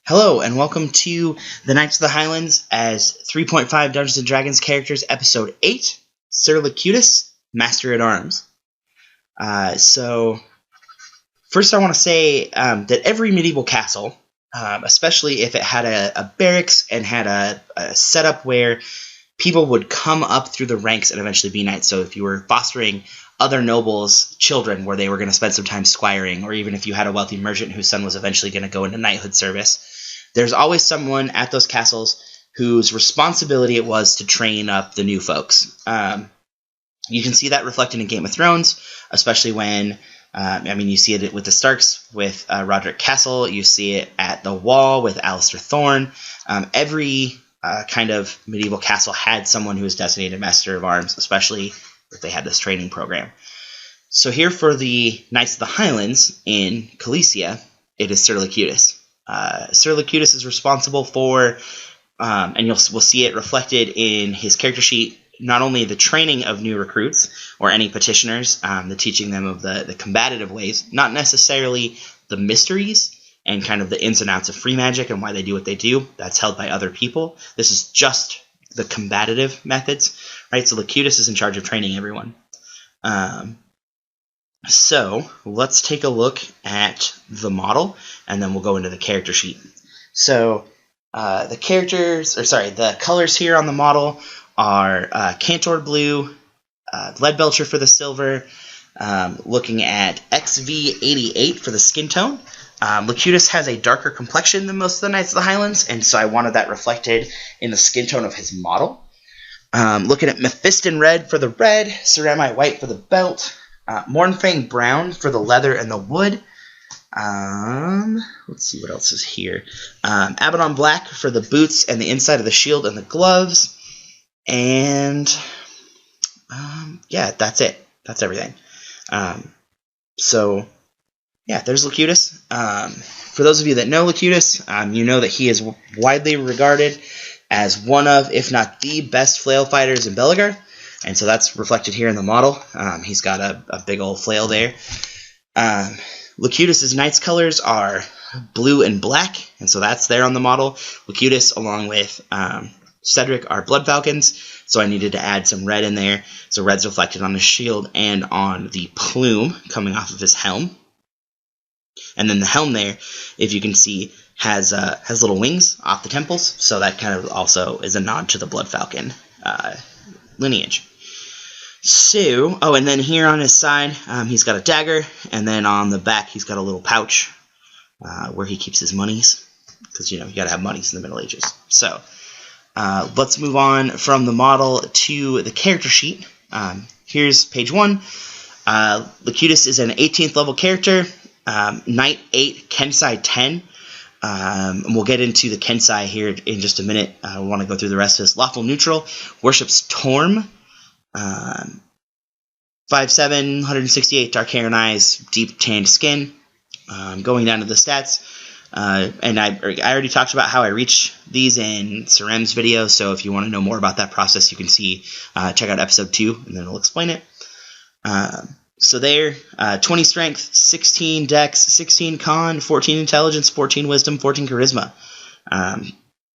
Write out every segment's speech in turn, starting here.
Hello, and welcome to the Knights of the Highlands as 3.5 Dungeons & Dragons characters, Episode 8, Sir Loqutus, Master at Arms. So, first I want to say that every medieval castle, especially if it had a barracks and had a setup where people would come up through the ranks and eventually be knights, so if you were fostering other nobles' children where they were going to spend some time squiring, or even if you had a wealthy merchant whose son was eventually going to go into knighthood service, there's always someone at those castles whose responsibility it was to train up the new folks. You can see that reflected in Game of Thrones, especially when, you see it with the Starks, with Roderick Castle. You see it at the Wall with Alistair Thorne. Every kind of medieval castle had someone who was designated Master of Arms, especially if they had this training program. So here for the Knights of the Highlands in Calesia, it is Sir Loqutus. Sir Loqutus is responsible for, and we'll see it reflected in his character sheet, not only the training of new recruits or any petitioners, the teaching them of the combative ways, not necessarily the mysteries and kind of the ins and outs of free magic and why they do what they do. That's held by other people. This is just the combative methods, right? So Loqutus is in charge of training everyone. So let's take a look at the model, and then we'll go into the character sheet. So the colors here on the model are Cantor Blue, Leadbelcher for the silver, looking at XV88 for the skin tone. Loqutus has a darker complexion than most of the Knights of the Highlands, and so I wanted that reflected in the skin tone of his model. Looking at Mephiston Red for the red, Ceramite White for the belt, Mornfang Brown for the leather and the wood. Let's see what else is here. Abaddon Black for the boots and the inside of the shield and the gloves. And that's it. That's everything. There's Loqutus. For those of you that know Loqutus, you know that he is widely regarded as one of, if not the best flail fighters in Belegar. And so that's reflected here in the model. He's got a big old flail there. Loqutus's knight's colors are blue and black, and so that's there on the model. Loqutus, along with Cedric, are blood falcons, so I needed to add some red in there. So red's reflected on his shield and on the plume coming off of his helm. And then the helm there, if you can see, has little wings off the temples, so that kind of also is a nod to the blood falcon lineage. So, and then here on his side, he's got a dagger, and then on the back he's got a little pouch where he keeps his monies, because, you gotta have monies in the Middle Ages. So, let's move on from the model to the character sheet. Here's page 1. Loqutus is an 18th level character, Knight 8, Kensai 10. And we'll get into the Kensai here in just a minute. I want to go through the rest of this. Lawful Neutral, worships Torm. 5'7", 168 dark hair and eyes, deep tanned skin. Going down to the stats, and I already talked about how I reach these in Sarem's video, so if you want to know more about that process, you can check out episode 2, and then it'll explain it. So there, 20 strength, 16 dex, 16 con, 14 intelligence, 14 wisdom, 14 charisma.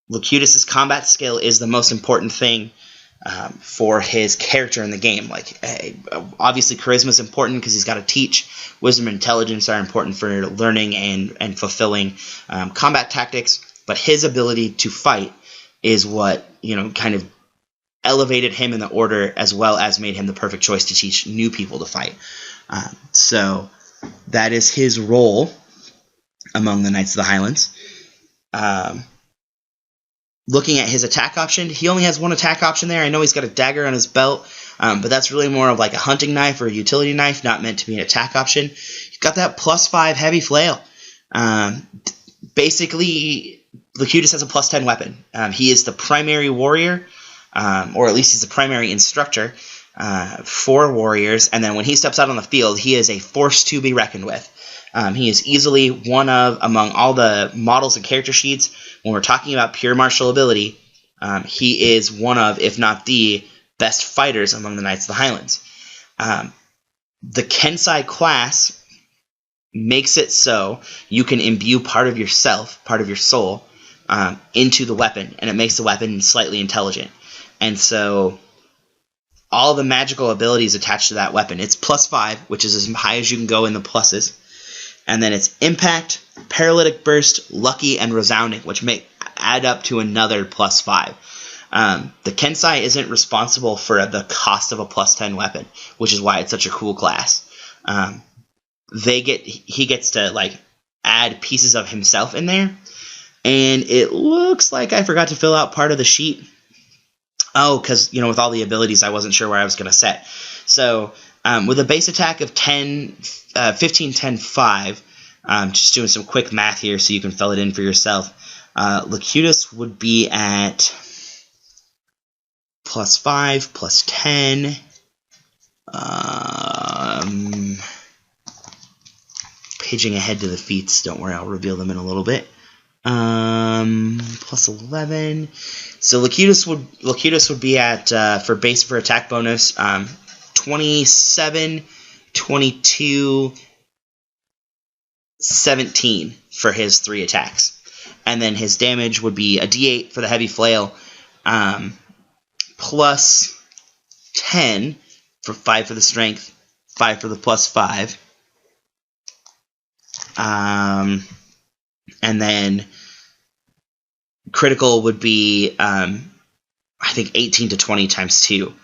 Loqutus's combat skill is the most important thing for his character in the game. Obviously charisma is important because he's got to teach. Wisdom and intelligence are important for learning and fulfilling combat tactics, but his ability to fight is what kind of elevated him in the order, as well as made him the perfect choice to teach new people to fight. So that is his role among the Knights of the Highlands. Looking at his attack option, he only has one attack option there. I know he's got a dagger on his belt, but that's really more of like a hunting knife or a utility knife, not meant to be an attack option. He's got that +5 heavy flail. Basically, Loqutus has a +10 weapon. He is the primary warrior, or at least he's the primary instructor for warriors, and then when he steps out on the field, he is a force to be reckoned with. He is easily one of, among all the models and character sheets, when we're talking about pure martial ability, he is one of, if not the best fighters among the Knights of the Highlands. The Kensai class makes it so you can imbue part of yourself, part of your soul, into the weapon, and it makes the weapon slightly intelligent. And so all the magical abilities attached to that weapon, it's +5, which is as high as you can go in the pluses. And then it's Impact, Paralytic Burst, Lucky, and Resounding, which may add up to another +5. The Kensei isn't responsible for the cost of a +10 weapon, which is why it's such a cool class. He gets to like add pieces of himself in there, and it looks like I forgot to fill out part of the sheet. Oh, because with all the abilities, I wasn't sure where I was going to set. So with a base attack of 15, 10, 5, just doing some quick math here so you can fill it in for yourself. Loqutus would be at +5, +10. Paging ahead to the feats. Don't worry, I'll reveal them in a little bit. +11. So Loqutus would be at for attack bonus 27, 22, 17 for his 3 attacks, and then his damage would be a D8 for the heavy flail, +10 for 5 for the strength, 5 for the +5. And then critical would be, I think 18 to 20 times 2,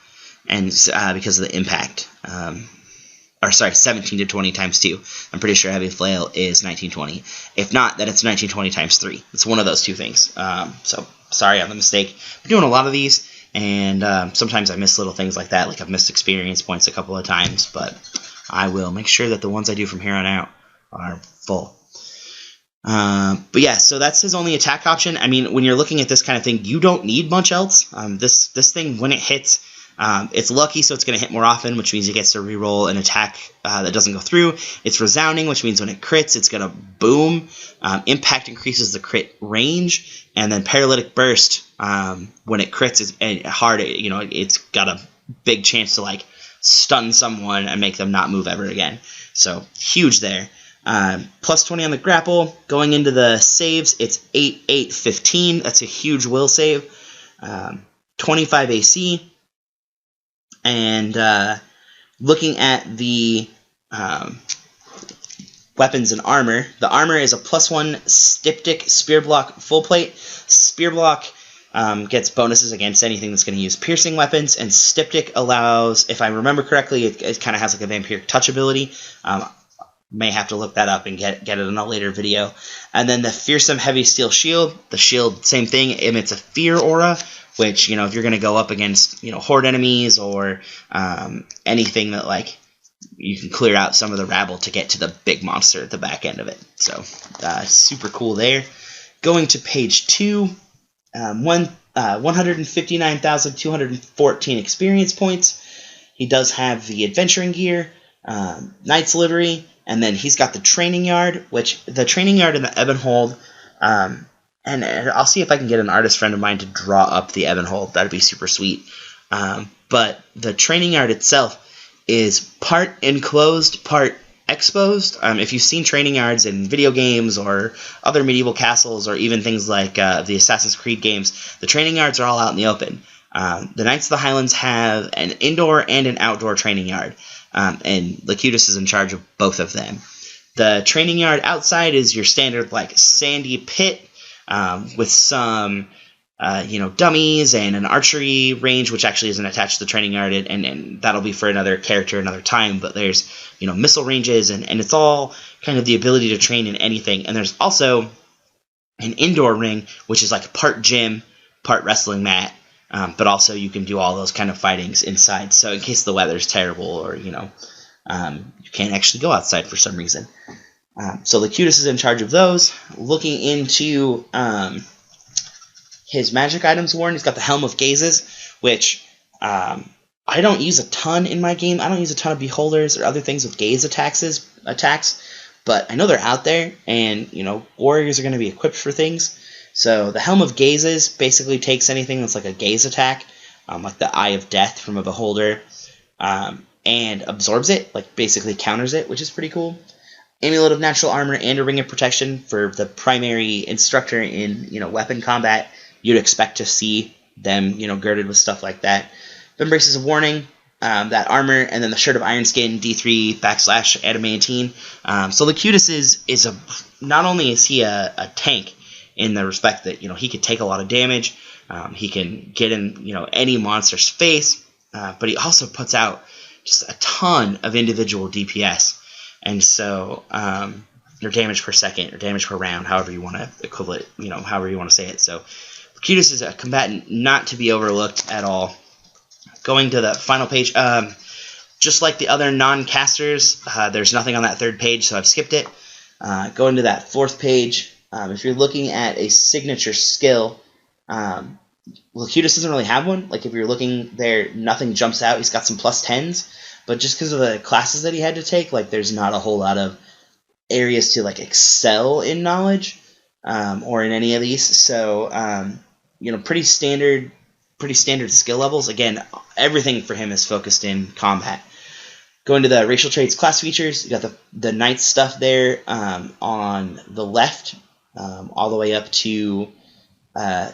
and because of the impact. 17 to 20 times 2. I'm pretty sure heavy flail is 1920. If not, then it's 1920 times 3. It's one of those two things. So sorry on the mistake. I'm doing a lot of these, and sometimes I miss little things like that. Like I've missed experience points a couple of times, but I will make sure that the ones I do from here on out are full. But yeah, so that's his only attack option. I mean, when you're looking at this kind of thing, you don't need much else. This thing, when it hits, it's lucky, so it's going to hit more often, which means it gets to reroll an attack that doesn't go through. It's resounding, which means when it crits, it's going to boom. Impact increases the crit range, and then paralytic burst, when it crits, is hard. It's got a big chance to like stun someone and make them not move ever again. So huge there. +20 on the grapple. Going into the saves, it's 8, 8, 15. That's a huge will save. 25 AC. And looking at the weapons and armor, the armor is a +1 Styptic Spear Block full plate. Spear Block gets bonuses against anything that's going to use piercing weapons, and Styptic allows, if I remember correctly, it kind of has like a vampiric touch ability. May have to look that up and get it in a later video. And then the Fearsome Heavy Steel Shield. The shield, same thing, emits a fear aura, which, if you're going to go up against, horde enemies or anything that, like, you can clear out some of the rabble to get to the big monster at the back end of it. So, super cool there. Going to page 2, 159,214 experience points. He does have the adventuring gear, knight's livery, and then he's got the training yard, which the training yard in the Ebonhold, and I'll see if I can get an artist friend of mine to draw up the Ebonhold. That'd be super sweet. But the training yard itself is part enclosed, part exposed. If you've seen training yards in video games or other medieval castles or even things like the Assassin's Creed games, the training yards are all out in the open. The Knights of the Highlands have an indoor and an outdoor training yard. And Loqutus is in charge of both of them. The training yard outside is your standard like sandy pit with some dummies and an archery range, which actually isn't attached to the training yard, and that'll be for another character another time. But there's missile ranges, and it's all kind of the ability to train in anything. And there's also an indoor ring, which is like part gym, part wrestling mat. But also you can do all those kind of fightings inside. So in case the weather's terrible or, you can't actually go outside for some reason. So Loqutus is in charge of those. Looking into his magic items worn, he's got the Helm of Gazes, which I don't use a ton in my game. I don't use a ton of Beholders or other things with gaze attacks, but I know they're out there, and, warriors are going to be equipped for things. So the Helm of Gazes basically takes anything that's like a gaze attack, like the Eye of Death from a Beholder, and absorbs it, like basically counters it, which is pretty cool. amulet of natural armor and a ring of protection for the primary instructor in weapon combat. You'd expect to see them girded with stuff like that. Then braces of warning, that armor, and then the shirt of iron skin, D3 / adamantine. So Loqutus is not only is he a tank in the respect that he could take a lot of damage, he can get in any monster's face, but he also puts out just a ton of individual DPS. And so, or damage per second, or damage per round, however you want to equivalent, however you want to say it. So, Loqutus is a combatant not to be overlooked at all. Going to the final page, just like the other non-casters, there's nothing on that third page, so I've skipped it. Going to that fourth page, if you're looking at a signature skill, Loqutus doesn't really have one. Like, if you're looking there, nothing jumps out. He's got some +10s. But just because of the classes that he had to take, like, there's not a whole lot of areas to excel in knowledge, or in any of these. So pretty standard skill levels. Again, everything for him is focused in combat. Going to the racial traits class features, you got the knight stuff there on the left, all the way up to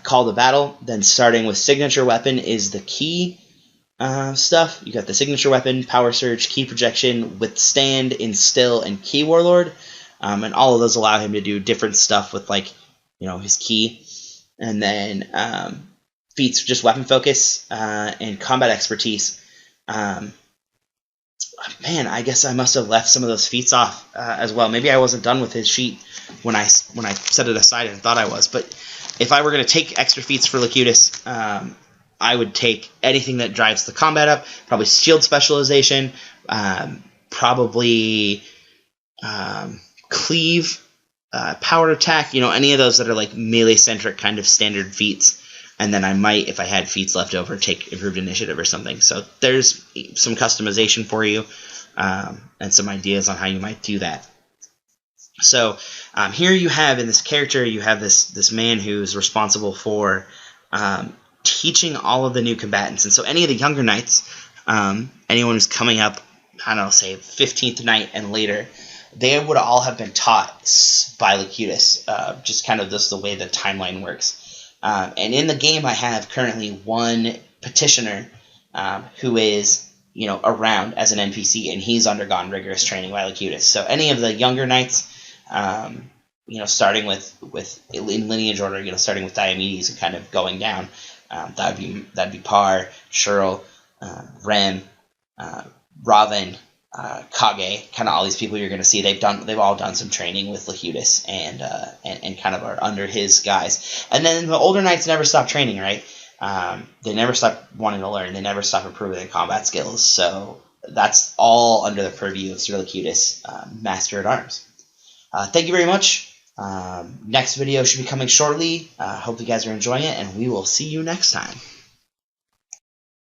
call to battle. Then starting with signature weapon is the key stuff. You got the signature weapon, power surge, key projection, withstand, instill, and key warlord, and all of those allow him to do different stuff with his key. And then feats just weapon focus and combat expertise. Man, I guess I must have left some of those feats off as well. Maybe I wasn't done with his sheet when I set it aside and thought I was. But if I were going to take extra feats for Loqutus, I would take anything that drives the combat up, probably shield specialization, probably cleave, power attack, any of those that are melee-centric kind of standard feats. And then I might, if I had feats left over, take improved initiative or something. So there's some customization for you, and some ideas on how you might do that. So here you have, in this character, you have this man who's responsible for teaching all of the new combatants. And so any of the younger knights, anyone who's coming up, I don't know, say 15th night and later, they would all have been taught by Loqutus, just kind of just the way the timeline works. And in the game, I have currently one petitioner who is around as an NPC, and he's undergone rigorous training by Loqutus. So any of the younger knights, starting with in lineage order, starting with Diomedes and kind of going down, that'd be Par, Shurl, Rem, Raven, Kage, kind of all these people you're going to see. They've all done some training with Loqutus and kind of are under his guise. And then the older knights never stop training, right? They never stop wanting to learn. They never stop improving their combat skills. So that's all under the purview of Sir Loqutus, Master at Arms. Thank you very much. Next video should be coming shortly. Hope you guys are enjoying it, and we will see you next time.